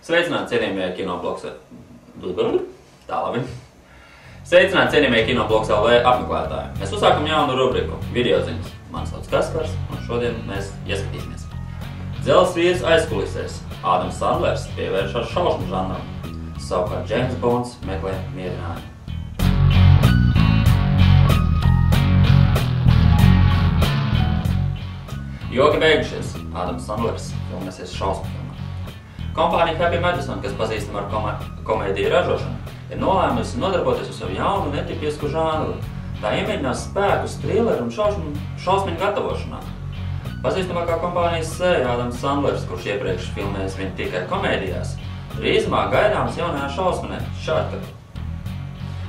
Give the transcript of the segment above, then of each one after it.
Sveicināti, cienījamie kinobloks. Tā labi. Sveicināti, cienījamie kinobloks LV apmeklētāji. Mēs uzsākam jaunu rubriku Videoziņas. Mani sauc Kaspars, un šodien mēs ieskatīsimies. Dzelzs vīrs aizkulisēs. Ādams Sandlers pievēršas šausmu žanram. Savukārt James Bonds meklē mierinājumu. Joki beigušies. Ādams Sandlers filmēsies šausmu filmā. Kompānija Happy Madison, kas pazīstama ar komēdiju ražošanu, ir nolēmusi nodarboties ar savu jaunu, netipisku žanru. Tā iemēģinās spēkus trilleru un šausmiņu gatavošanā. Pazīstamākā kompānijas seja Ādams Sandlers, kurš iepriekš filmējis viņu tikai komēdijās, drīzumā gaidāms jaunajā šausminē Shortcut.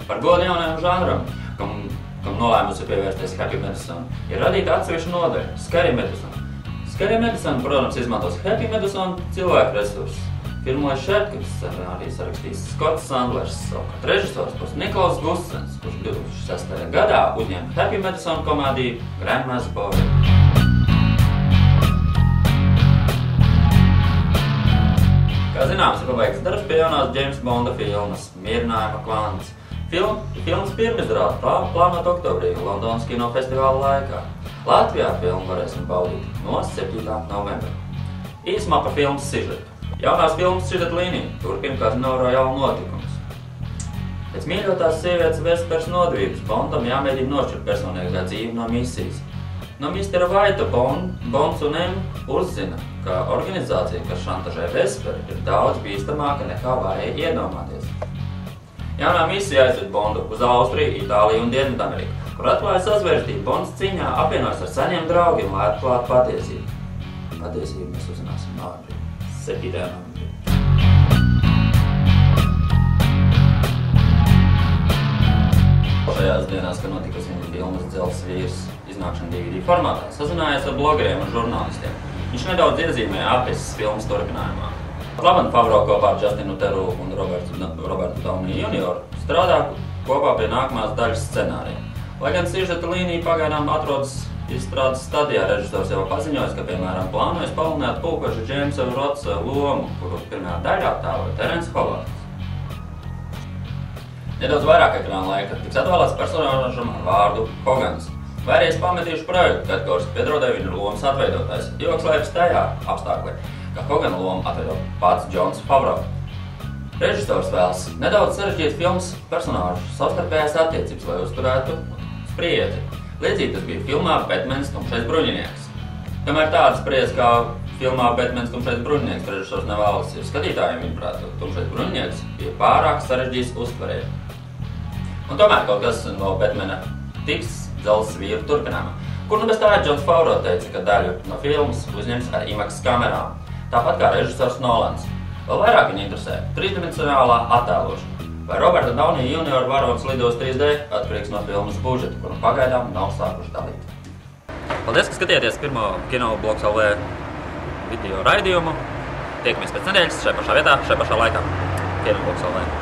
Par godu jaunajam žanram, kam nolēmusi pievērsties Happy Madison, ir radīta atsevišķa nodaļa – Scary Madison. Scary Madison, protams, izmantos Happy Madison cilvēku resursus. Filmoja Shortcut scenāriju sarakstījis Scotts Sandlers, savukārt režisors būs Niklaus Gussens, kurš 2006. gadā uzņēma Happy Madison komēdiju Grandma's Boy. Kā zināms, ir pabeigts darbs pie jaunās James Bonda filmas Mierinājuma klāns. Filmas pirmizrāde plānota oktobrī Londonas kinofestivāla laikā. Latvijā filmu varēsim baudīt no 7. novembra. Īsumā par filmas sižetu. Jaunās filmas sižeta līnija turpina Kazino Royale notikumus. Pēc mīļotās sievietes Vespers nodevības Bondam jāmēģina nošķirt personīgā dzīve no misijas. No Mr. Whitea Bonds un M uzzina, ka organizācija, kas šantažē Vesperi, ir daudz bīstamāka nekā varēja iedomāties. Jaunā misija aizved Bondu uz Austriju, Itāliju un Dienvidameriku, kur atklāja sazvērstību. Bonds cīņā apvienojas ar seniem draugiem, lai atklātu patiesību. Patiesību mēs uzzināsim novembrī, 7. novembrī. Šajās dienās, kad notikusi viņa filmas Dzelzs vīrs iznākšana DVD formātā, sazinājās ar blogeriem un žurnālistiem. Viņš nedaudz iezīmēja apiesas filmas turpinājumā. Laban Favreau kopā ar Justinu Theroux un Robertu Downey Jr. strādā kopā pie nākamās daļas scenārija. Lai gan sižeta līnija pagaidām atrodas izstrādes stadijā, režisors jau paziņojas, ka, piemēram, plānojas palielināt pulkveža Jamesa Rotsa lomu, kuru pirmajā daļā tēloja Terence Howards. Nedaudz vairāk ekrāna laika tiks atvēlēts personāžam ar vārdu Hogans. Vērijas pametījuši projektu kategorisku piedrodēju viņa lomas atveidotājs, jo slēpjas tajā apstākļi, ka Hogana lomu atveido pats Jon Favreau. Režisors vēlas nedaudz sarežģīt filmas personāžu savstarpējās attiecības, lai uzturētu spriedzi. Līdzīgi tas bija filmā Batmans tumšais bruņinieks. Kamēr tāda spriedze kā filmā Batmans tumšais bruņinieks režisors nevēlas ir skatītājiem, viņuprāt, tumšais bruņinieks bija pārāk sarežģīts uztverēt. Un tomēr kaut kas no Batmana tiks Dzelzs vīru turpinājumā, kur nu bez tā Jon Favreau teica, ka daļu no filmas uzņems ar IMAX kamerām, tāpat kā režisors Nolans. Vēl vairāk viņa interesē trīsdimensionālā attēlošana. Vai Roberta Downey Jr. varonis lidos 3D atkarīgs no filmas budžeta, kuru pagaidām nav sākuši dalīt. Paldies, ka skatījāties pirmo Kinobloks LV video raidījumu. Tiekamies pēc nedēļas šajā pašā vietā, šajā pašā laikā. Kinobloks LV.